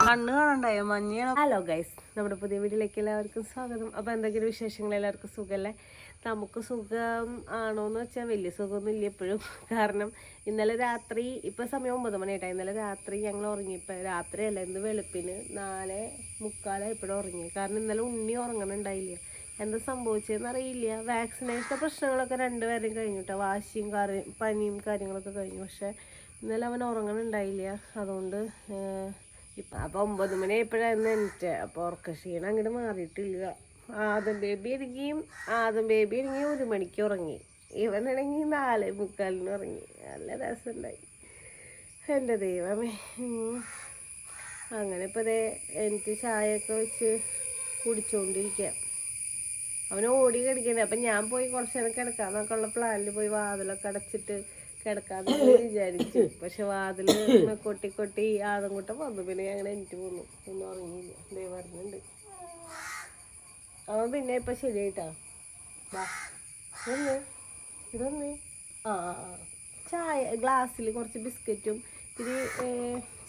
കണ്ണ് കാണണ്ടായോ മഞ്ഞ. Hello guys, നമ്മുടെ പുതിയ വീട്ടിലേക്ക് എല്ലാവർക്കും സ്വാഗതം. അപ്പോൾ എന്തെങ്കിലും വിശേഷങ്ങൾ എല്ലാവർക്കും സുഖമല്ലേ? നമുക്ക് സുഖം ആണോന്ന് വെച്ചാൽ വലിയ സുഖമൊന്നും ഇല്ല എപ്പോഴും. കാരണം ഇന്നലെ രാത്രി, ഇപ്പോൾ സമയം 9 മണിയായിട്ടാണ്. ഇന്നലെ രാത്രി ഞങ്ങൾ ഉറങ്ങിയപ്പോൾ, രാത്രിയല്ല ഇന്ന് വെളുപ്പിന് 4:45 ഇപ്പോഴും ഉറങ്ങി. കാരണം ഇന്നലെ ഉണ്ണി ഉറങ്ങണുണ്ടായില്ല. എന്താ സംഭവിച്ചതെന്ന് അറിയില്ല. വാക്സിനേഷൻ്റെ പ്രശ്നങ്ങളൊക്കെ രണ്ടുപേരും കഴിഞ്ഞു കേട്ടോ. വാശിയും പനിയും കാര്യങ്ങളൊക്കെ കഴിഞ്ഞു. പക്ഷേ ഇന്നലെ അവൻ ഉറങ്ങണുണ്ടായില്ല. അതുകൊണ്ട് അപ്പോൾ 9 മണിയായപ്പോഴായിരുന്നു എനിക്ക്. അപ്പോൾ ഉറക്കക്ഷീണം അങ്ങോട്ട് മാറിയിട്ടില്ല. ആദം ബേബി ആണെങ്കിൽ 1 മണിക്ക് ഉറങ്ങി. ഇവനാണെങ്കിൽ 4:45 ഉറങ്ങി. നല്ല രസമുണ്ടായി. എൻ്റെ ദൈവമേ. അങ്ങനെ ഇപ്പോൾ അതേ എനിക്ക് ചായയൊക്കെ വെച്ച് കുടിച്ചുകൊണ്ടിരിക്കുക. അവന് ഓടി കിടക്കണേ. അപ്പം ഞാൻ പോയി കുറച്ച് നേരം കിടക്കാന്നൊക്കെ ഉള്ള പ്ലാനിൽ പോയി വാതിലൊക്കെ അടച്ചിട്ട് കിടക്കാന്ന് വിചാരിച്ചു. പക്ഷെ വാതിൽ കൊട്ടി ആദംകുട്ടം വന്നു. പിന്നെ ഞങ്ങൾ എനിക്ക് പോന്നു. ഒന്നും ഉറങ്ങിയില്ല. ദേ വരുന്നുണ്ട് അവൻ. പിന്നെ ഇപ്പം ശരിയായിട്ടാ. ഇതൊന്ന് ചായ ഗ്ലാസ്സിൽ കുറച്ച് ബിസ്ക്കറ്റും ഇത്തിരി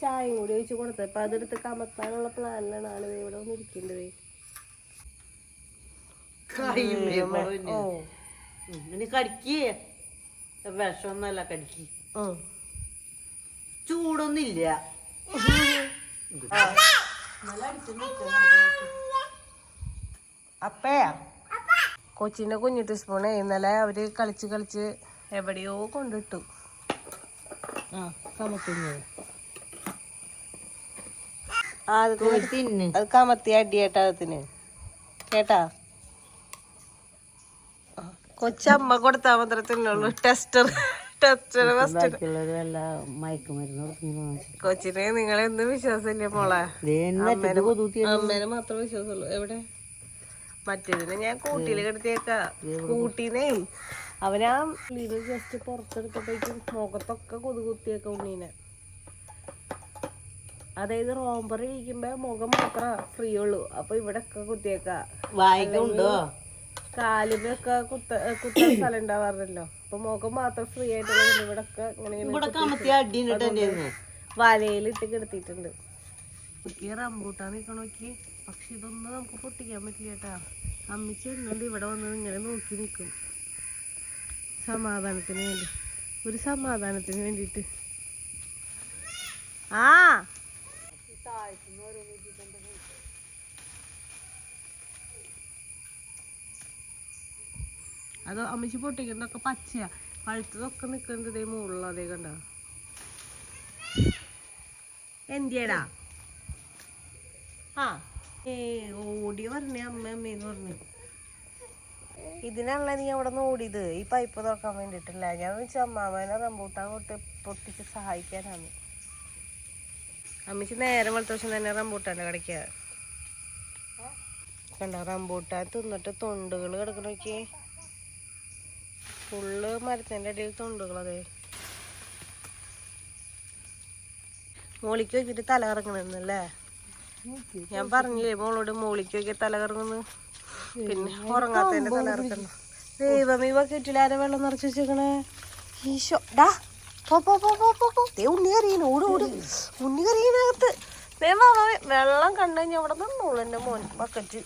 ചായയും കൂടി ഒഴിച്ച് കൊടുത്തത്. അപ്പം അതെടുത്ത് കമത്താനുള്ള പ്ലാനിലാണ് ആള് ഇവിടെ ഒന്ന് ഇരിക്കേണ്ടത്. വിഷമൊന്നല്ല, കടിക്ക്. ചൂടൊന്നുമില്ല. അപ്പയാ കൊച്ചിന്റെ കുഞ്ഞു ടീസ്പൂണേ ഇന്നലെ അവര് കളിച്ച് എവിടെയോ കൊണ്ടിട്ടു. അത് കമത്തി അടിയേട്ടാ അതിന് കേട്ടാ. കൊച്ചമ്മ കൊടുത്താൽ മാത്രമേ തിന്നുള്ളൂ. കൊച്ചിനെ നിങ്ങളെന്ത് വിശ്വാസമില്ല മോളെ. അമ്മേനെ മാത്രമേ വിശ്വാസമുള്ളൂ. എവിടെ മറ്റേതിനെ ഞാൻ കൂട്ടിയിൽ കിടത്തിയേക്കാ. കൂട്ടീനേ അവനാ ലീവ് ജസ്റ്റ് പുറത്തെടുത്തപ്പോഴേക്കും മുഖത്തൊക്കെ കുത്തിയേക്ക ഉണ്ണീനെ. അതായത് റോംബർ ഇരിക്കുമ്പോ മുഖം മാത്രമേ ഫ്രീ ഉള്ളൂ. അപ്പൊ ഇവിടെ ഒക്കെ കുത്തിയേക്ക. വായിക്കുണ്ടോ? കാലിനൊക്കെ കുത്താൻ സ്ഥലം ഉണ്ടാവാറില്ലല്ലോ. അപ്പൊ മുഖം മാത്രം ഫ്രീ ആയിട്ടുള്ള ഇവിടെ ഒക്കെ ഇങ്ങനെ വലയിലിട്ട് കിടത്തിയിട്ടുണ്ട്. റംബൂട്ടാൻ നിൽക്കണ നോക്കി. പക്ഷെ ഇതൊന്നും നമുക്ക് പൊട്ടിക്കാൻ പറ്റില്ല കേട്ടാ. അമ്മിച്ച് എന്നുണ്ട് ഇവിടെ വന്നത് ഇങ്ങനെ നോക്കി നിൽക്കും. സമാധാനത്തിന് വേണ്ടി, ഒരു സമാധാനത്തിന് വേണ്ടിയിട്ട്. അത് അമ്മച്ചി പൊട്ടിക്കുന്നതൊക്കെ പച്ചയാ. പഴുത്തതൊക്കെ നിൽക്കുന്നത് ഇതേ മുകളിൽ. അതേ കണ്ട എന്തിയടാ. ഓടി പറഞ്ഞേ അമ്മേന്ന് പറഞ്ഞു. ഇതിനുള്ള നീ അവിടെ നിന്ന് ഓടിയത് ഈ പൈപ്പ് തുറക്കാൻ വേണ്ടിയിട്ടില്ല. ഞാൻ വെച്ചാൽ അമ്മാവനെ റംബൂട്ടാൻ പൊട്ടിച്ച് സഹായിക്കാനാണ്. അമ്മച്ചി നേരെ വെളുത്ത ദിവസം തന്നെ റംബൂട്ടാൻ്റെ കടയ്ക്ക കണ്ട. റംബൂട്ടാൻ തിന്നിട്ട് തൊണ്ടുകൾ കിടക്കണ നോക്കി. ഫുള്ള് മരത്തിൻ്റെ അടിയിൽ തൊണ്ടുകൾ. അതെ മോളിക്ക് വെച്ചിട്ട് തല കറങ്ങണമെന്നല്ലേ ഞാൻ പറഞ്ഞില്ലേ മോളോട്. മോളിക്ക് വെക്കിയ തല കറങ്ങുന്നു. പിന്നെ ഉറങ്ങാത്തതിന്റെ തല കറക്കുന്നു. ദൈവം ഈ ബക്കറ്റിലാരെ വെള്ളം നിറച്ച് വെച്ചേക്കണേ. ഈശോ ഡാ ഉണ്ണി കറിയണ. ഓട് ഉണ്ണി കറിയനകത്ത് വെള്ളം കണ്ടു കഴിഞ്ഞാൽ അവിടെ നിന്നോളൂ എൻ്റെ മോൻ. ബക്കറ്റ്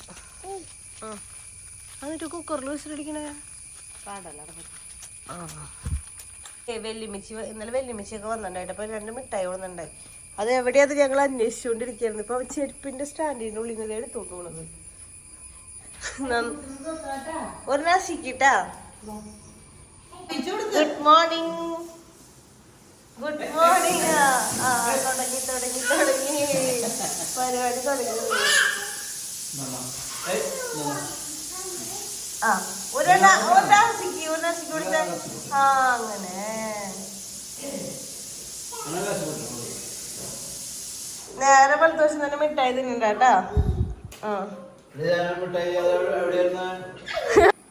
എന്നിട്ട് കുക്കറിൽ വിസിലടിക്കണേ. ഇന്നലെ വെല്ലുമിച്ചിയൊക്കെ വന്നിട്ടുണ്ടായിട്ട് അപ്പൊ 2 മിഠായി വന്നിട്ടുണ്ടായി. അത് എവിടെയാത് ഞങ്ങൾ അന്വേഷിച്ചുകൊണ്ടിരിക്കുകയായിരുന്നു. ഇപ്പൊ ചെരുപ്പിന്റെ സ്റ്റാൻഡിന്റെ ഉള്ളിൽ നിന്ന് എടുത്തോണ്ട് പോണത്. ഒരു നശിക്കിട്ടാ. Good morning. Good morning. തുടങ്ങി പരിപാടി തുടങ്ങി. അങ്ങനെ നേരെ പല ദിവസം തന്നെ മിഠായി തിന്നണ്ടാ.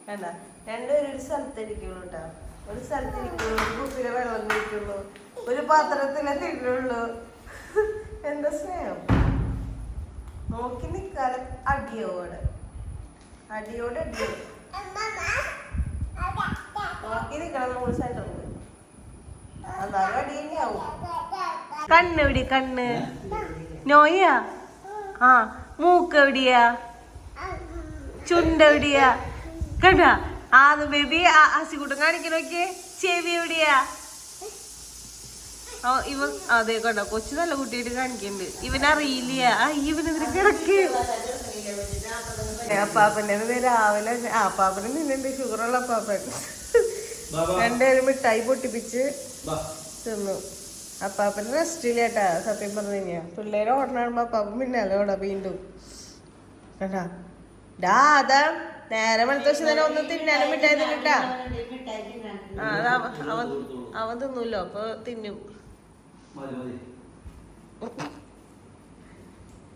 വേണ്ട, രണ്ടുപേരും ഒരു സ്ഥലത്തിരിക്കുള്ളൂ കേട്ടാ. ഒരു സ്ഥലത്തിരിക്കുള്ളൂ, ഒരു കുപ്പിയിലെ വെള്ളം കുടിക്കുള്ളൂ, ഒരു പാത്രത്തിലെ തിന്നുള്ളൂ. എന്താ സ്നേഹം നോക്കി നിൽക്കാതെ അടിയോടെ നോക്കി നിൽക്കണം. 100 സെന്ററിൽ എന്നാലും അടി തന്നെയാവും. കണ്ണ് പിടി കണ്ണ്. നോയാ ആ മൂക്ക് എവിടെയാ ചുണ്ടെവിടെയാ കണ്ട ആന്ന് ബേബി ഹസിക്കുട്ടൻ കാണിക്കാൻ നോക്കിയേ ചെവി എവിടെയാ ഇവൻ അതെ കണ്ടോ കൊച്ചു നല്ല കുട്ടിയായിട്ട് കാണിക്കുന്നുണ്ട് ഇവനറിയില്ല ഇവനെതിരെ കിടക്ക് അപ്പാപ്പൻ്റെ രാവിലെ അപ്പാപ്പന് നിന്നുണ്ട് ഷുഗറുള്ള അപ്പാപ്പൻ രണ്ടുപേരും മിഠായി പൊട്ടിപ്പിച്ച് തിന്നു അപ്പാപ്പന് റെസ്റ്റ് ഇല്ല കേട്ടാ സത്യം പറഞ്ഞു കഴിഞ്ഞാ പിള്ളേരെ ഓടണാകുമ്പോ അപ്പാപ്പൻ പിന്നാലെ ഓടാ വീണ്ടും കണ്ടാ ഡാ അതാ നേരെ വെളുത്ത ദിവസം തന്നെ ഒന്നും തിന്നാനും മിഠായി തിന്നിട്ടാ അവൻ തിന്നൂല്ലോ അപ്പൊ തിന്നും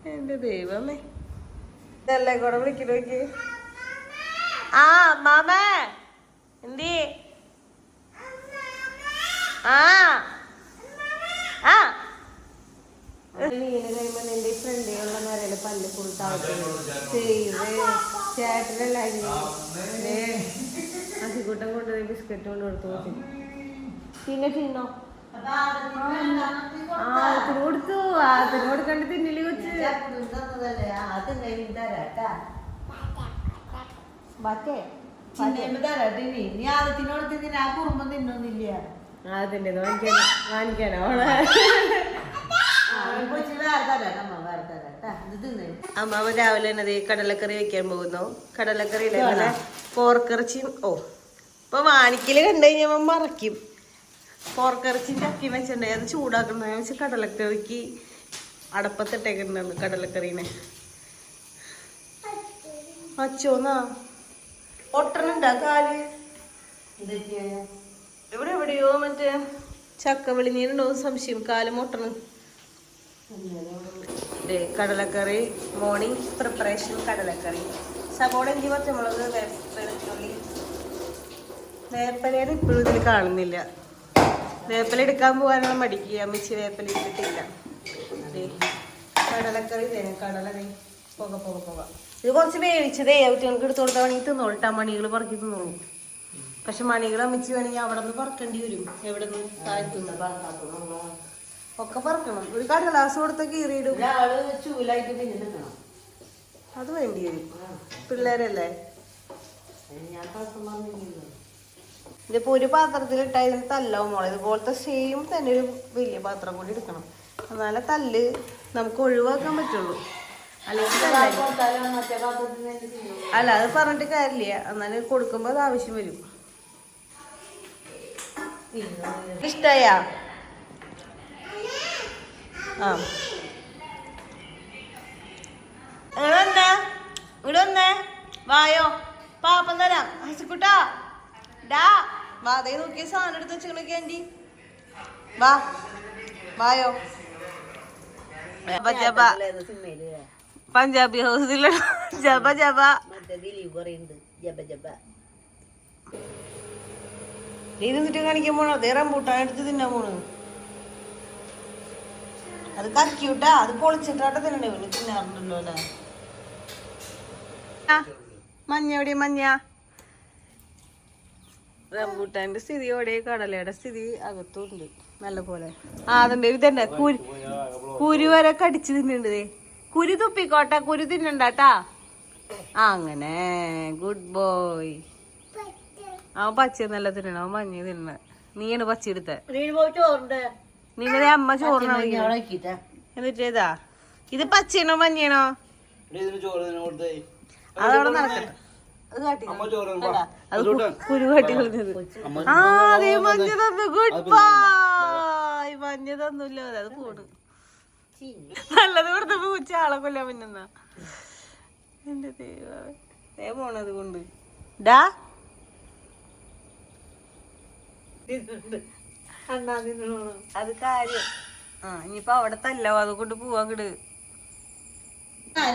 എന്റെ ദൈവമേ ഇതല്ലേ കൂടെ വിളിക്കണ നോക്കി ആ മാമേ എന്തേ ആ ആ വീണ് കഴിയുമ്പോ എന്റെ ഫ്രണ്ടിലുള്ള നിരയില് പല്ല് ഫുൾ ചേട്ടനല്ലായിരുന്നു അസിക്കൂട്ടം കൊണ്ടുപോയി ബിസ്ക്കറ്റ് കൊണ്ട് കൊടുത്തു പിന്നെ തിന്നോ അതിന് കൊടുത്തു അതിന് കൊടുക്കണ്ട് തിന്നില് കൊച്ച് അതിന്റെ കാണിക്കാനോ അമ്മാവൻ രാവിലെ തന്നെ കടലക്കറി വെക്കാൻ പോകുന്നു കടലക്കറിയിലെ നല്ല പോർക്കിറച്ചിയും ഇപ്പൊ വാണിക്കല് കണ്ടു കഴിഞ്ഞാൽ മറക്കും പോർക്കിറച്ചിയും ചക്കി വെച്ചിട്ടുണ്ടായി അത് ചൂടാക്കണ്ട വെച്ചാൽ കടലക്കറിക്ക് അടപ്പത്തിട്ടേക്കുന്നുണ്ട് കടലക്കറീനെ അച്ചോന്നാ ഒട്ടണുണ്ടാ കാല് എവിടെയോ മറ്റേ ചക്ക വെളിഞ്ഞീരുണ്ടോ സംശയം കാല് മൊട്ടണം കടലക്കറി മോർണിംഗ് പ്രിപ്പറേഷൻ കടലക്കറി സബോള ഇഞ്ചി പച്ചമുളക് വെളുത്തുള്ളി വേപ്പലയാണ് ഇപ്പോഴും ഇതിൽ കാണുന്നില്ല വേപ്പല എടുക്കാൻ പോകാനുള്ള മടിക്ക് അമ്മച്ചി വേപ്പല ഇട്ടിട്ടില്ല കടലക്കറി തരും കടലക്കറി പോക ഇത് കുറച്ച് വേവിച്ചതേ കുട്ടികൾക്ക് എടുത്തു കൊടുത്താൽ വേണമെങ്കിൽ തിന്നോളിട്ടാ മണികൾ പറക്കി തിന്നോളൂ പക്ഷെ മണികൾ അമ്മച്ചി വേണമെങ്കിൽ അവിടെ നിന്ന് പറക്കേണ്ടി വരും എവിടെ നിന്ന് താഴ്ത്തുന്ന ഒക്കെ പറക്കണം ഒരു കടലാസ് കൊടുത്ത കീറിയിടും അത് വേണ്ടി വരും പിള്ളേരല്ലേ ഇതിപ്പോ ഒരു പാത്രത്തിൽ ഇട്ടാൽ തല്ലാവും മോളെ ഇതുപോലത്തെ സെയിം തന്നെ ഒരു വലിയ പാത്രം കൂടി എടുക്കണം എന്നാലേ തല്ല് നമുക്ക് ഒഴിവാക്കാൻ പറ്റുള്ളൂ അല്ലെങ്കിൽ അല്ല അത് പറഞ്ഞിട്ട് കാര്യമില്ല എന്നാലും കൊടുക്കുമ്പോ അത് ആവശ്യം വരും ഇഷ്ടായാ ആ ഇവിടെ വന്നേ വായോ പാപ്പം തരാം ഹസിക്കുട്ടാ ഡാ വാ അതേ നോക്കിയ സാധനം എടുത്ത് വെച്ചോളൂ ആൻറ്റി വാ വായോ ജബ പഞ്ചാബി ഹൗസില ജബ ജബ നീ തിന്നിട്ട് കാണിക്കാൻ പോണോ അതേ റംബൂട്ടാൻ എടുത്ത് തിന്നാൻ പോണു അത് കക്കിയൂട്ടാ അത് പൊളിച്ചിട്ടാട്ടെ തിന്നണ്ടേ പിന്നെ തിന്നാറുണ്ടല്ലോ അല്ലേ മഞ്ഞ എവിടെ മഞ്ഞ റംബൂട്ടാന്റെ സ്ഥിതിയോടെ കടലയുടെ സ്ഥിതി അകത്തുണ്ട് നല്ല പോലെ അതുണ്ട് ഇതന്നെ കുരു വരെ കടിച്ചു തിന്നുണ്ട് കുരു തുപ്പിക്കോട്ടെ കുരു തിന്നണ്ടാട്ടാ അങ്ങനെ ഗുഡ് ബോയ് അവൻ പച്ച നല്ല തിന്നണം അവൻ മഞ്ഞ തിന്നണ നീയാണ് പച്ച എടുത്ത നിന്നെ അമ്മ ചോറിന എന്നിട്ടേതാ ഇത് പച്ചയാണോ മഞ്ഞയാണോ അതവിടെ നടക്കട്ടെ കുരു കാട്ടി കളഞ്ഞത് അതേ മഞ്ഞ തന്നു ഗുഡ് ബൈ മഞ്ഞ തന്നില്ല അത് പോണ് നല്ലത് കൊടുത്തപ്പോ ഉച്ച ആളെ കൊല്ലാൻ പിന്നെന്നാ എന്റെ ദൈവമേ പോണത് കൊണ്ട് ഡാ അത് കാര്യം ഇനിയിപ്പൊ അവിടെ തല്ലോ അതുകൊണ്ട് പോവാ കിട്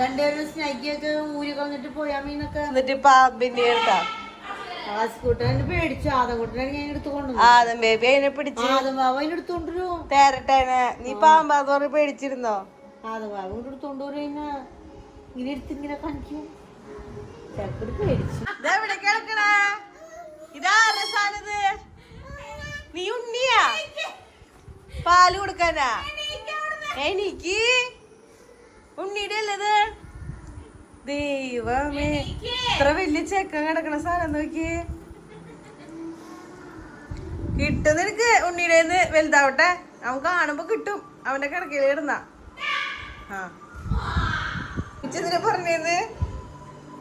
രണ്ടുപേരും സ്നൈക്കിയൊക്കെ ഊരി കളഞ്ഞിട്ട് പോയാ മീനൊക്കെ എന്നിട്ട് പാമ്പിന്റെ എടുത്താ ആസ്കൂട്ടനെ പേടിച്ചു ആദംകൂട്ടനാണ് ഞാൻ എടുത്തുകൊണ്ടു ആദം ബേബി അതിനെ പിടിച്ച് ആദംബാബു അതിനെ എടുത്തോണ്ടു തേരട്ടേനെ നീ പാമ്പാന്ന് പറഞ്ഞ് പേടിച്ചിരുന്നോ ആദംബാബു എടുത്തോണ്ടു കഴിഞ്ഞാ ഇങ്ങനെ എടുത്ത് ഇങ്ങനെ കാണിക്കും ചെറുക്കട് പേടിച്ചു ഇതെവിടെ കിടക്കണേ ഇതാരുടെ സാധനത് നീ ഉണ്ണിയാ പാല് കൊടുക്കാനാ എനിക്ക് ദൈവമേ ഇത്ര വലിയ ചെക്കൻ കിടക്കണ സാധനം നോക്കിയേ. കിട്ടും നിനക്ക് ഉണ്ണീടേന്ന് വലുതാവട്ടെ. അവൻ കാണുമ്പോ കിട്ടും. അവന്റെ കിടക്കയിൽ ഇടുന്ന പറഞ്ഞേന്ന്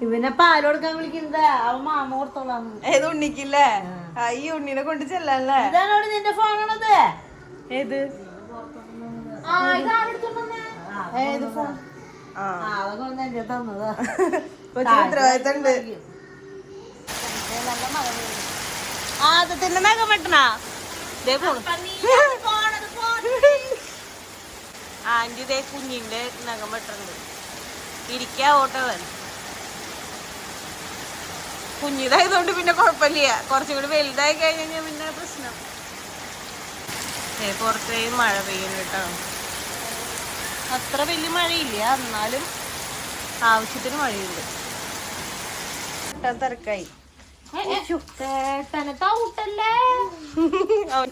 ഇവനെ പാല് കൊടുക്കാൻ വിളിക്കുന്നത് അവൻ മാമ കൊടുത്തോളാന്ന്. ഏത് ഉണ്ണിക്കില്ലേ? ഈ ഉണ്ണീനെ കൊണ്ട് ചെല്ലല്ലേ? ഇതാണോട് നിന്റെ ഫോണാണത്? ഏത് ഏത് ഫോൺ? എന്റെ തന്നതാ. കൊച്ചു ഉത്തരവാദിത്തണ്ട്. ആദ്യത്തിന്റെ നഖം വെട്ടണാ? ആന്റി ദേ കുഞ്ഞിന്റെ നഖം വെട്ടുണ്ട്. ഇരിക്കാ ഓട്ടവൻ കുഞ്ഞിതായതുകൊണ്ട് പിന്നെ കുഴപ്പമില്ല. കുറച്ചും കൂടി വലുതായി കഴിഞ്ഞാൽ പിന്നെ പ്രശ്നം. പുറത്തേ മഴ പെയ്യുന്നു കേട്ടോ. അത്ര വലിയ മഴയില്ല, എന്നാലും ആവശ്യത്തിന് മഴയുണ്ട്. തിരക്കായി.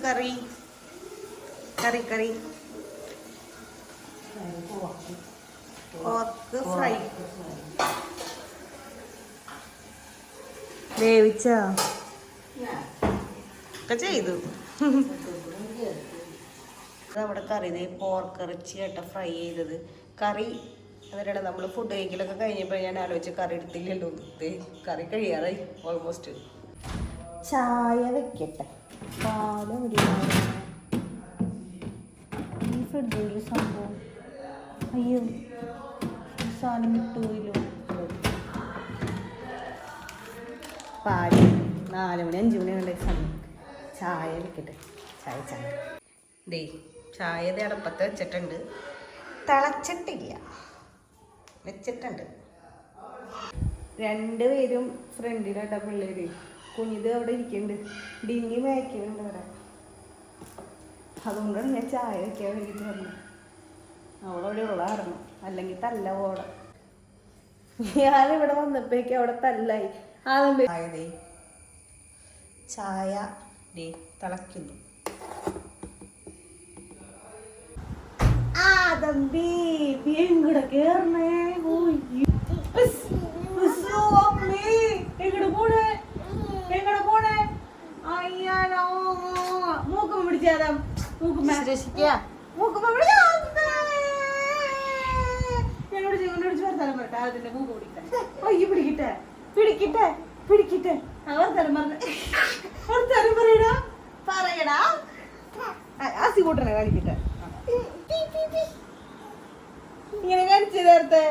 കറി കറി കറി പോർക്ക് ഫ്രൈ വേവിച്ചോ ഒക്കെ ചെയ്തു. നമ്മുടെ കറി പോർക്ക് ഇറച്ചി കേട്ടോ ഫ്രൈ ചെയ്തത്. കറി അതിനിടെ നമ്മൾ ഫുഡ് കഴിക്കലൊക്കെ കഴിഞ്ഞപ്പോൾ ഞാൻ ആലോചിച്ച് കറി എടുത്തില്ലല്ലോ. കറി കഴിയാറായി ഓൾമോസ്റ്റ്. ചായ വെക്കട്ടെ. പാലും ഈ ഫ്രിഡ്ജിൽ സംഭവം അയ്യോ സാധനം വിട്ടുപോയില്ലോ. പാല് 4 മണി 5 മണി കണ്ട സമയം. ചായ വെക്കട്ടെ. ചായ ദേ ചായ അടപ്പത്ത് വെച്ചിട്ടുണ്ട്. തിളച്ചിട്ടില്ല, വെച്ചിട്ടുണ്ട്. രണ്ടുപേരും ഫ്രണ്ടിലാട്ട പിള്ളേര്. കുഞ്ഞിത് അവിടെ ഇരിക്കുന്നുണ്ട്. ഡിന്നി മേക്കുന്നുണ്ട് അവിടെ. അതുകൊണ്ടാണ് ഞാൻ ചായ വെക്കാൻ വേണ്ടിയിട്ട് വന്നത്. അവളവിടെ ഉള്ള കാരണം, അല്ലെങ്കിൽ തല്ല പോടെ. ഞാനിവിടെ വന്നപ്പോഴേക്കും അവിടെ തല്ലായി. ആയതേ ചായ തിളക്കുന്നു. കൂടെ കേറണേ. മൂക്കുമ്പോ പിടിച്ചാ മൂക്കുമ്പോ വർത്താനം പറട്ടെ. അതിന്റെ മൂക്ക് പിടിക്കാൻ അയ്യോ പിടിക്കട്ടെ പിടിക്കട്ടെ പിടിക്കട്ടെ. വർത്താനം പറഞ്ഞ വർത്താനം പറയടാ പറയടാ. ആസി കൂട്ടണേ കാണിക്കട്ടെ. ഇങ്ങനെ കാണിച്ചു നേരത്തെ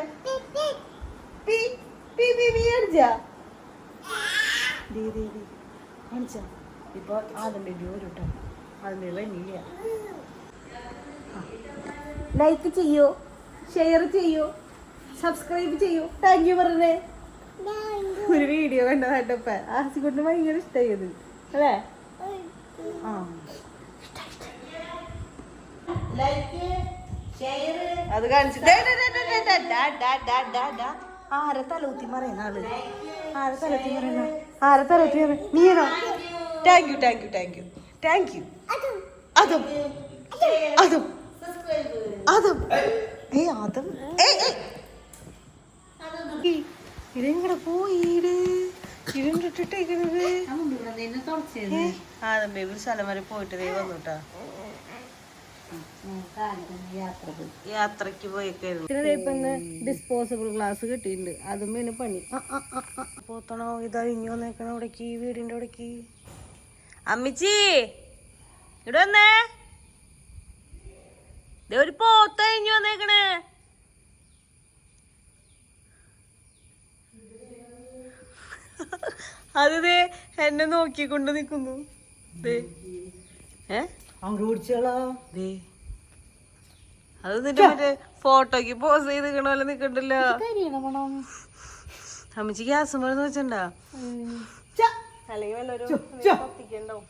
കാണിച്ച. ഇപ്പൊ അതിന്റെ ജോലിട്ടോ അതിന്റെ വെന്നില്ല. ലൈക്ക് ചെയ്യൂ, ഷെയർ ചെയ്യൂ, സബ്സ്ക്രൈബ് ചെയ്യൂ. താങ്ക് യു പറഞ്ഞേ. ഒരു വീഡിയോ കണ്ടതായിട്ടപ്പ ആസിക്കുട്ടിന് ഭയങ്കര ഇഷ്ടമായത് അല്ലേ? അത് കാണിച്ചിട്ട് ആരെ തലൂത്തി പറയുന്ന ആള്? ആരെ തലൂത്തി പറയുന്ന? ആരെ തലൂത്തി പറയുന്ന? നീയാണോ? Thank you thank you thank you thank you. അതും അതും അതും അതും ഇതെങ്ങടെ പോയിട് ഇരുണ്ടിട്ടിട്ടേക്കണത്. ആദം ബേബി ഒരു സ്ഥലം വരെ പോയിട്ട് വന്നുട്ടാ. യാത്രക്ക് പോയിക്കായിരുന്നു. ഡിസ്പോസിബിൾ ഗ്ലാസ് കിട്ടിയിട്ടുണ്ട്. അതും പിന്നെ പണി പോത്തണോ. ഇതാ ഇനി വന്നേക്കണ അവിടേക്ക്, വീടിന്റെ അവിടേക്ക്. അമ്മിച്ചി ഇവിടെ വന്നേ. ഒരു പോത്ത ഇനി വന്നേക്കണേ. അത് എന്നെ നോക്കിക്കൊണ്ട് നിക്കുന്നു. അത് നിന്റെ മറ്റേ ഫോട്ടോക്ക് പോസ് ചെയ്ത് നിക്കണ പോലെ നിക്കണ്ടല്ലോ. അമ്മച്ചി ഗ്യാസ് മരുന്ന് വെച്ചിണ്ടാ? അല്ലെങ്കിൽ വല്ലൊരു കത്തിക്കണ്ടാവും.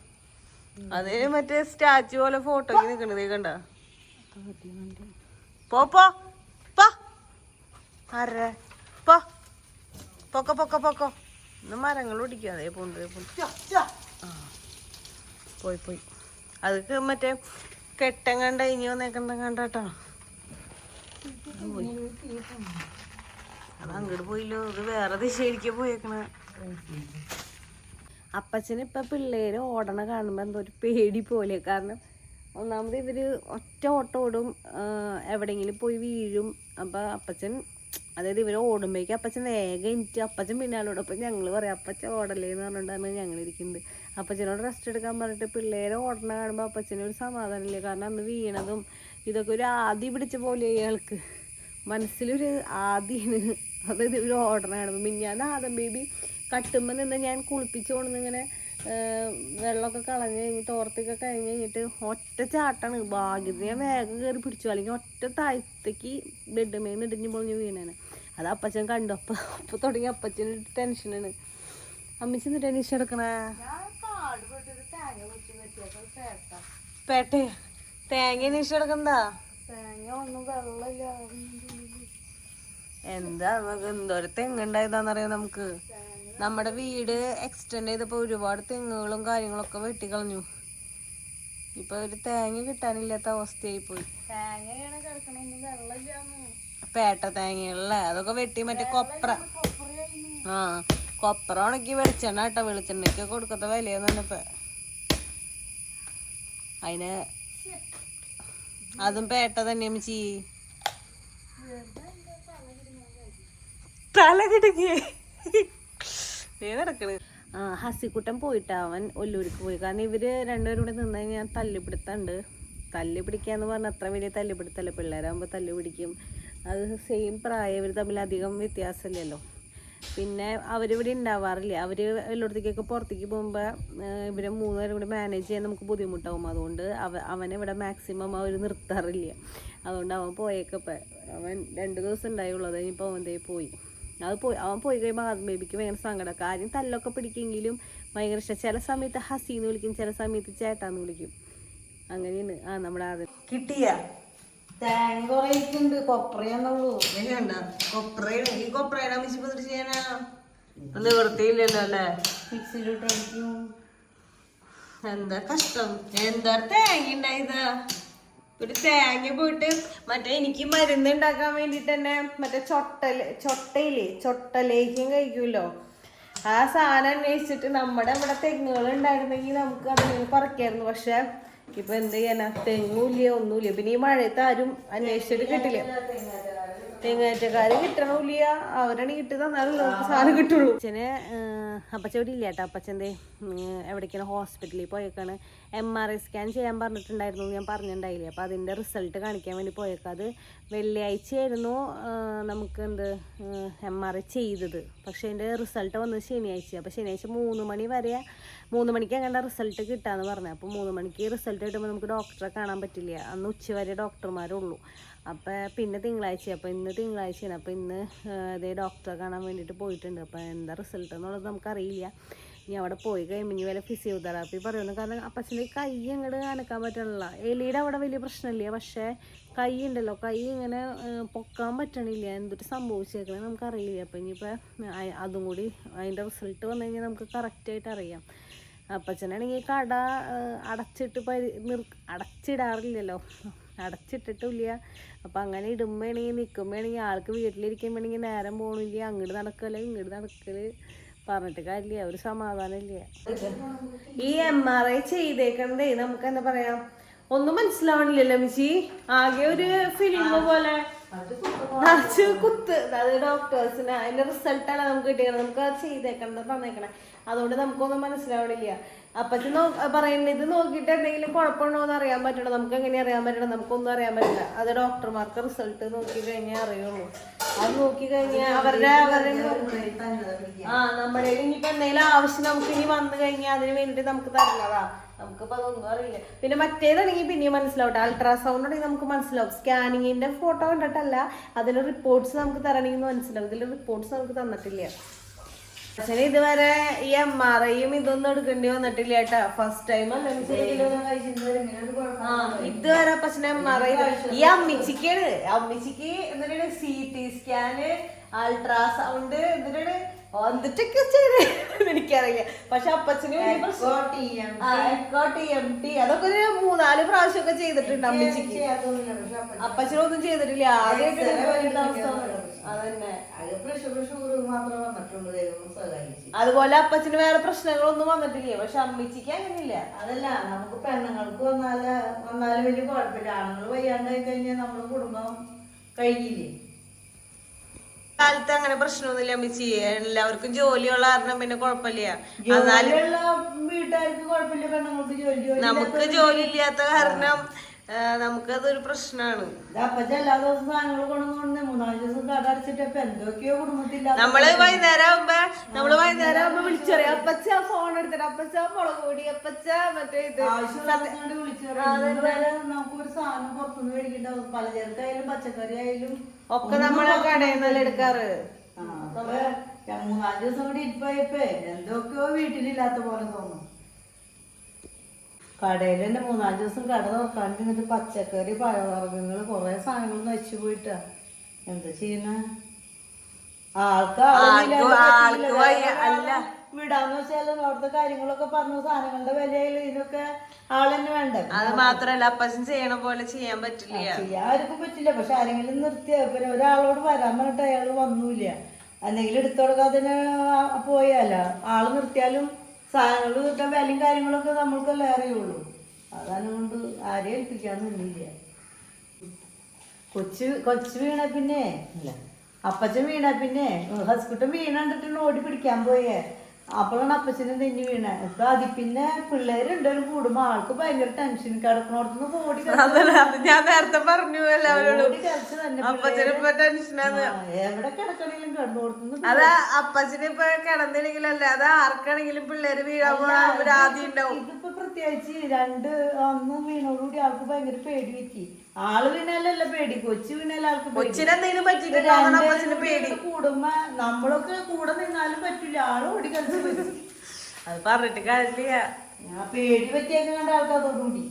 അത് മറ്റേ സ്റ്റാച്ചു പോലെ ഫോട്ടോക്ക് നിക്കണത് കണ്ട. പോ ആരെ പൊക്ക പൊക്ക പൊക്കോ. ഇന്ന് മരങ്ങൾ ഓടിക്കുക. അതേ പോണ്ട് പോയി അതൊക്കെ മറ്റേ കെട്ടം കണ്ട ഇനി വന്നേക്കണ്ട കണ്ടാട്ടോ. അത് അങ്ങോട്ട് പോയില്ലോ, ഇത് വേറെ ദിശയിലേക്ക് പോയേക്കണ. അപ്പച്ചന് ഇപ്പം പിള്ളേര് ഓടണ കാണുമ്പോൾ എന്തോ ഒരു പേടി പോലെ. കാരണം ഒന്നാമത് ഇവര് ഒറ്റ ഓട്ടം ഓടും, എവിടെയെങ്കിലും പോയി വീഴും. അപ്പം അപ്പച്ചൻ, അതായത് ഇവർ ഓടുമ്പോഴേക്കും അപ്പച്ചൻ വേഗം എനിക്ക് അപ്പച്ചൻ പിന്നാലോടും. അപ്പം ഞങ്ങൾ പറയാം അപ്പച്ചൻ ഓടല്ലേ എന്ന് പറഞ്ഞിട്ടാണ് ഞങ്ങളിരിക്കുന്നത്. അപ്പച്ചനോട് റെസ്റ്റ് എടുക്കാൻ പറഞ്ഞിട്ട് പിള്ളേരെ ഓടണ കാണുമ്പോൾ അപ്പച്ചനൊരു സമാധാനമില്ല. കാരണം അന്ന് വീണതും ഇതൊക്കെ ഒരു ആദി പിടിച്ച പോലെ ഇയാൾക്ക് മനസ്സിലൊരു ആദിയാണ്. അതായത് ഇവർ ഓടണ കാണുമ്പോൾ മിഞ്ഞാന്ന് ആദം ബേബി കട്ടുമ്പോൾ നിന്ന് ഞാൻ കുളിപ്പിച്ചു കൊണ്ടിങ്ങനെ വെള്ളമൊക്കെ കളഞ്ഞ് കഴിഞ്ഞ് തോർത്തൊക്കെ കഴിഞ്ഞ് കഴിഞ്ഞിട്ട് ഒറ്റ ചാട്ടാണ്. ഭാഗ്യത്തിന് ഞാൻ വേഗം കയറി പിടിച്ചു, അല്ലെങ്കിൽ ഒറ്റ താഴത്തേക്ക് ബെഡ്മേന്ന് ഇടിഞ്ഞ് പൊളിഞ്ഞ് വീണാണ്. അത് അപ്പച്ചൻ കണ്ടു. അപ്പോൾ തുടങ്ങി അപ്പച്ചന് ടെൻഷനാണ്. അമ്മച്ചി ടെൻഷൻ എടുക്കണേ പേട്ടെ തേങ്ങ നീശ എടുക്കണ്ട. തേങ്ങ ഒന്നും വെള്ളമില്ല. എന്താ എന്തോരം തെങ്ങുണ്ടായതാന്നറിയാം നമുക്ക്. നമ്മുടെ വീട് എക്സ്റ്റെൻഡ് ചെയ്തപ്പോ ഒരുപാട് തെങ്ങുകളും കാര്യങ്ങളൊക്കെ വെട്ടിക്കളഞ്ഞു. ഇപ്പൊ ഒരു തേങ്ങ കിട്ടാനില്ലാത്ത അവസ്ഥയായി പോയി. പേട്ട തേങ്ങകളല്ലേ, അതൊക്കെ വെട്ടി മറ്റേ കൊപ്ര, കൊപ്ര ഉണക്കി വെളിച്ചെണ്ണ കേട്ടോ. വെളിച്ചെണ്ണയ്ക്ക് കൊടുക്കത്ത വിലയെന്ന് പറഞ്ഞപ്പോ അതിന് അതും പേട്ട തന്നെ അമ്മച്ചി. തല കിടക്കേ നടക്കണ്. ഹസിക്കുട്ടൻ പോയിട്ട് അവൻ ഒല്ലൂർക്ക് പോയി. കാരണം ഇവര് രണ്ടുപേരും കൂടെ നിന്ന് കഴിഞ്ഞാൽ തല്ലിപ്പിടുത്തുണ്ട്. തല്ലി പിടിക്കാന്ന് പറഞ്ഞാൽ അത്ര വലിയ തല്ലിപ്പിടുത്തല്ല. പിള്ളേരാകുമ്പോൾ തല്ലി പിടിക്കും. അത് സെയിം പ്രായം, ഇവർ തമ്മിൽ അധികം വ്യത്യാസമില്ലല്ലോ. പിന്നെ അവരിവിടെ ഉണ്ടാവാറില്ല. അവർ എല്ലായിടത്തേക്കൊക്കെ പുറത്തേക്ക് പോകുമ്പോൾ ഇവരെ മൂന്നുപേരും കൂടി മാനേജ് ചെയ്യാൻ നമുക്ക് ബുദ്ധിമുട്ടാവും. അതുകൊണ്ട് അവനിവിടെ മാക്സിമം അവർ നിർത്താറില്ല. അതുകൊണ്ട് അവൻ പോയേക്കപ്പം അവൻ 2 ദിവസം ഉണ്ടായുള്ളൂ. അത് കഴിഞ്ഞപ്പോൾ അവൻ്റെ പോയി. അവൻ പോയി കഴിയുമ്പോൾ ആദ്യം ബേബിക്ക് ഭയങ്കര സങ്കടം. കാര്യം തല്ലൊക്കെ പിടിക്കെങ്കിലും ഭയങ്കര ഇഷ്ടം. ചില സമയത്ത് ഹസീന്ന് വിളിക്കും, ചില സമയത്ത് ചേട്ടാന്ന് വിളിക്കും. അങ്ങനെയാണ്. നമ്മുടെ ആദ്യം കിട്ടിയ തേങ്ങ കുറേക്കുണ്ട്, കൊപ്രയാന്നുള്ളൂ. കൊപ്രയാണ്. ഈ കൊപ്രയുടെ മിച്ചിപ്പോ ചെയ്യാനാ നിവൃത്തിയില്ലല്ലോ അല്ലേ. മിക്സിയിലോട്ട് അടിക്കും. എന്താ കഷ്ടം. എന്താ തേങ്ങ ഉണ്ടായതാ. ഒരു തേങ്ങ പോയിട്ട് മറ്റേ എനിക്ക് മരുന്ന് ഉണ്ടാക്കാൻ വേണ്ടിട്ട് തന്നെ മറ്റേ ചൊട്ടലേക്കും കഴിക്കുമല്ലോ, ആ സാധനം അന്വേഷിച്ചിട്ട് നമ്മുടെ ഇവിടെ തെങ്ങുകൾ ഉണ്ടായിരുന്നെങ്കിൽ നമുക്ക് അതിന് പറിക്കായിരുന്നു. പക്ഷെ ഇപ്പൊ എന്ത് ചെയ്യാനാ, തെങ്ങുമില്ല ഒന്നുമില്ല. പിന്നെ ഈ മഴയത്ത് ആരും അന്വേഷിച്ചിട്ട് കിട്ടില്ല. തെങ്ങേറ്റക്കാര് കിട്ടണില്ല. അവരാണ് കിട്ടി തന്നാലും സാധനം കിട്ടുള്ളൂ. അച്ഛന് അപ്പച്ച ഇവിടെ ഇല്ല കേട്ടോ. അപ്പച്ചൻ്റെ എവിടേക്കാണ് ഹോസ്പിറ്റലിൽ പോയേക്കാണ്. MRI സ്കാൻ ചെയ്യാൻ പറഞ്ഞിട്ടുണ്ടായിരുന്നു, ഞാൻ പറഞ്ഞിട്ടുണ്ടായില്ലേ. അപ്പോൾ അതിൻ്റെ റിസൾട്ട് കാണിക്കാൻ വേണ്ടി പോയേക്കാം. അത് വെള്ളിയാഴ്ചയായിരുന്നു നമുക്ക് MRI ചെയ്തത്. പക്ഷേ അതിൻ്റെ റിസൾട്ട് വന്നത് ശനിയാഴ്ച. അപ്പോൾ ശനിയാഴ്ച 3 മണിക്ക് അങ്ങനെ റിസൾട്ട് കിട്ടാമെന്ന് പറഞ്ഞു. അപ്പോൾ 3 മണിക്ക് റിസൾട്ട് കിട്ടുമ്പോൾ നമുക്ക് ഡോക്ടറെ കാണാൻ പറ്റില്ല. അന്ന് ഉച്ചവരെ ഡോക്ടർമാരുള്ളൂ. അപ്പോൾ പിന്നെ തിങ്കളാഴ്ച, അപ്പോൾ ഇന്ന് തിങ്കളാഴ്ചയാണ്. അപ്പോൾ ഇന്ന് ഇതേ ഡോക്ടറെ കാണാൻ വേണ്ടിയിട്ട് പോയിട്ടുണ്ട്. അപ്പോൾ എന്താ റിസൾട്ട് എന്നുള്ളത് നമുക്കറിയില്ല. ഇനി അവിടെ പോയി കഴിയുമ്പോൾ ഇനി വല്ല ഫിസിയോതെറാപ്പി പറയുന്നു. കാരണം അപ്പച്ചൻ്റെ കൈ അങ്ങോട്ട് അനക്കാൻ പറ്റണില്ല. എലിയുടെ അവിടെ വലിയ പ്രശ്നമില്ല, പക്ഷേ കൈ ഉണ്ടല്ലോ, കൈ ഇങ്ങനെ പൊക്കാൻ പറ്റണില്ല. എന്തൊരു സംഭവിച്ചേക്കണേ നമുക്കറിയില്ല. അപ്പോൾ ഇനിയിപ്പോൾ അതും കൂടി അതിൻ്റെ റിസൾട്ട് വന്നു കഴിഞ്ഞാൽ നമുക്ക് കറക്റ്റായിട്ട് അറിയാം. അപ്പച്ചനാണെങ്കിൽ കട അടച്ചിടാറില്ലല്ലോ, അടച്ചിട്ടിട്ടില്ല. അപ്പം അങ്ങനെ ഇടുമ്പോഴാണെങ്കിൽ നിൽക്കുമ്പോഴാണെങ്കിൽ ആൾക്ക് വീട്ടിലിരിക്കുമ്പോഴാണെങ്കിൽ നേരം പോകണില്ല. അങ്ങോട്ട് നടക്കല് ഇങ്ങോട്ട് നടക്കല് പറഞ്ഞിട്ട് കാര്യമില്ല, ഒരു സമാധാനമില്ല. ഈ MRI ചെയ്തേക്കണതേ നമുക്ക് എന്താ പറയാ, ഒന്നും മനസ്സിലാവണില്ലല്ലോ മിച്ചി. ആകെ ഒരു ഫിലിം പോലെ നിറച്ച് കുത്ത്. അത് ഡോക്ടേഴ്സിന് അതിന്റെ റിസൾട്ടാണ് നമുക്ക് കിട്ടിയത്. നമുക്ക് അത് ചെയ്തേക്കണത് തന്നേക്കണേ. അതുകൊണ്ട് നമുക്കൊന്നും മനസ്സിലാവണില്ല. അപ്പച്ചൻ പറയുന്നത് ഇത് നോക്കിയിട്ട് എന്തെങ്കിലും കുഴപ്പമുണ്ടോ എന്ന് അറിയാൻ പറ്റണം. നമുക്ക് എങ്ങനെ അറിയാൻ പറ്റണം? നമുക്കൊന്നും അറിയാൻ പറ്റില്ല. അത് ഡോക്ടർമാർക്ക് റിസൾട്ട് നോക്കി കഴിഞ്ഞാൽ അറിയുള്ളൂ. അത് നോക്കി കഴിഞ്ഞാൽ അവരുടെ നമ്മുടെ ഇനിയിപ്പോൾ എന്തെങ്കിലും ആവശ്യം നമുക്ക് ഇനി വന്നു കഴിഞ്ഞാൽ അതിന് വേണ്ടിയിട്ട് നമുക്ക് തരുന്നതാ. നമുക്കിപ്പോൾ അതൊന്നും അറിയില്ല. പിന്നെ മറ്റേതാണെങ്കിൽ പിന്നെയും മനസ്സിലാവട്ടെ. അൾട്രാസൗണ്ട് ആണെങ്കിൽ നമുക്ക് മനസ്സിലാവും. സ്കാനിങ്ങിന്റെ ഫോട്ടോ കണ്ടിട്ടല്ല, അതിന്റെ റിപ്പോർട്ട്സ് നമുക്ക് തരണമെങ്കിൽ മനസ്സിലാവും. ഇതിന്റെ റിപ്പോർട്ട്സ് നമുക്ക് തന്നിട്ടില്ല. പക്ഷേ ഇതുവരെ ഈ MRIയും ഇതൊന്നും എടുക്കേണ്ടി വന്നിട്ടില്ല കേട്ടാ. ഫസ്റ്റ് ടൈം അല്ല ഇതുവരെ. പക്ഷേ MRI ഈ അമ്മിച്ചിക്ക് എന്തിനാണ് CT സ്കാന്, അൾട്രാസൗണ്ട് എന്തിനാണ് എന്തിട്ടൊക്കെ ചെയ്ത് എനിക്കറിയില്ല. പക്ഷെ അപ്പച്ചന് EMT അതൊക്കെ ഒരു 3-4 പ്രാവശ്യമൊക്കെ ചെയ്തിട്ടുണ്ട് അമ്മച്ചിക്ക്. അപ്പച്ചനൊന്നും ചെയ്തിട്ടില്ല. ആദ്യമായിട്ട് അതന്നെ. അത് പ്രഷർ ഷുഗർ മാത്രമേ വന്നിട്ടുള്ളൂ, ദൈവം സഹായിച്ചു. അതുപോലെ അപ്പച്ചന് വേറെ പ്രശ്നങ്ങളൊന്നും വന്നിട്ടില്ലേ, പക്ഷെ അമ്മച്ചിക്ക് അങ്ങനെയില്ല. അതല്ല, നമുക്ക് പെണ്ണുങ്ങൾക്ക് വന്നാലും വലിയ കുഴപ്പമില്ല. ആണുങ്ങൾ വയ്യാണ്ടായി കഴിഞ്ഞാൽ നമ്മുടെ കുടുംബം കഴിഞ്ഞില്ലേ. കാലത്ത് അങ്ങനെ പ്രശ്നമൊന്നുമില്ല അമ്മച്ചി, എല്ലാവർക്കും ജോലിയുള്ള കാരണം പിന്നെ കുഴപ്പമില്ല. ജോലിയുള്ള വീട്ടുകാർക്ക് കുഴപ്പമില്ല, പെണ്ണുങ്ങൾക്ക് ജോലി നമുക്ക് ജോലി ഇല്ലാത്ത കാരണം നമുക്കതൊരു പ്രശ്നമാണ്. അപ്പച്ച എല്ലാ ദിവസവും സാധനങ്ങൾ കൊണ്ടുവന്ന് 3-4 ദിവസം കട അടച്ചിട്ടപ്പോ എന്തൊക്കെയോ കുടുംബത്തില്ല. നമ്മള് വൈകുന്നേരം ആവുമ്പോ വിളിച്ചറിയാം, അപ്പച്ച ഫോൺ എടുത്തിട്ട് അപ്പച്ച മുളക് പൊടി, അപ്പച്ച മറ്റേ ഇത് ആവശ്യമുള്ളവരെ വിളിച്ചറിയാം. നമുക്കൊരു സാധനം പുറത്തുനിന്ന് മേടിക്കണ്ട, പലചരക്കായാലും പച്ചക്കറി ആയാലും ഒക്കെ നമ്മള് കടയിൽ നിന്നല്ല എടുക്കാറ്. 3-4 ദിവസം കൂടി ഇരിപ്പോയപ്പോ എന്തൊക്കെയോ വീട്ടിലില്ലാത്ത പോലെ തോന്നും. കടയിൽ തന്നെ 4-5 ദിവസം കട തുറക്കാണ്ടിരുന്നിട്ട് പച്ചക്കറി, പഴവർഗ്ഗങ്ങള് കുറെ സാധനങ്ങൾ നശിച്ചു പോയിട്ടാ. എന്താ ചെയ്യുന്ന വിടാന്ന് വെച്ചാലും അവിടുത്തെ കാര്യങ്ങളൊക്കെ പറഞ്ഞു, സാധനങ്ങളുടെ വിലയില് ഇതിനൊക്കെ ആളെന്നെ വേണ്ട. അത് മാത്രല്ല അപ്പച്ചൻ ചെയ്യണ പോലെ ചെയ്യാൻ പറ്റില്ല, ചെയ്യാർക്കും പറ്റില്ല. പക്ഷെ ആരെങ്കിലും നിർത്തിയ പിന്നെ ഒരാളോട് വരാൻ പറഞ്ഞിട്ട് അയാൾ വന്നൂല്ല, എന്തെങ്കിലും എടുത്തു കൊടുക്കാതെ പോയാലോ. ആള് നിർത്തിയാലും സാധനങ്ങൾ കിട്ടാൻ വിലയും കാര്യങ്ങളൊക്കെ നമ്മൾക്കല്ലേ അറിയുള്ളൂ. അതുകൊണ്ട് ആരെയും ഏൽപ്പിക്കാന്ന് നിന്നില്ല. കൊച്ചു വീണ പിന്നെ അപ്പച്ചൻ വീണ പിന്നെ ഹസ്കുട്ടൻ വീണ കണ്ടിട്ടാണ് ഓടി പിടിക്കാൻ പോയേ. അപ്പോഴാണ് അപ്പച്ചന് തെന്നി വീണ. ഇപ്പൊ അതി പിന്നെ പിള്ളേരുണ്ടൊരു കൂടുമ്പോ ആൾക്ക് ഭയങ്കര ടെൻഷൻ, കിടക്കണോടത്തുനിന്ന് ഓടി ഞാൻ നേരത്തെ പറഞ്ഞു എല്ലാവരോടും എവിടെ കിടക്കണെങ്കിലും കിടന്നോടത്തുനിന്ന്. അത് അപ്പച്ചന് ഇപ്പൊ കിടന്നില്ലെങ്കിലല്ല, അത് ആർക്കാണെങ്കിലും പിള്ളേര് വീഴാൻ പോണ ആദ്യം ഉണ്ടാവും. ഇതിപ്പോ പ്രത്യേകിച്ച് അന്ന് വീണോടുകൂടി ആൾക്ക് ഭയങ്കര പേടി പറ്റി. ആള് വീണാലല്ല പേടി, കൊച്ചു വീണാലും ആൾക്ക് കൊച്ചിനെന്തെങ്കിലും പറ്റിയിട്ട് പേടി കൂടുമ്പോ നമ്മളൊക്കെ കൂടെ നിന്നാലും പറ്റില്ല, ആള് ഓടി കളിച്ചു. അത് പറഞ്ഞിട്ട് കാര്യമില്ല, ഞാൻ പേടി പറ്റിയൊക്കെ കണ്ട ആൾക്കാരോടുകൂടി.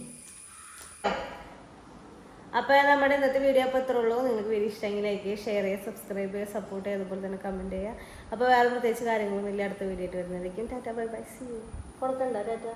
അപ്പൊ നമ്മുടെ ഇന്നത്തെ വീഡിയോ അപ്പോൾ ഇത്രേ ഉള്ളൂ. നിങ്ങൾക്ക് വീഡിയോ ഇഷ്ടമെങ്കിൽ ലൈക്ക് ചെയ്യുക, ഷെയർ ചെയ്യുക, സബ്സ്ക്രൈബ് ചെയ്യുക, സപ്പോർട്ട് ചെയ്യുക, അതുപോലെ തന്നെ കമന്റ് ചെയ്യുക. അപ്പോൾ വേറെ പ്രത്യേകിച്ച് കാര്യങ്ങളൊന്നും ഇല്ല. അടുത്ത വീഡിയോ ആയിട്ട് വരുന്നതായിരിക്കും. Tata bye bye, see you. കൊടുക്കണ്ട ടാറ്റ.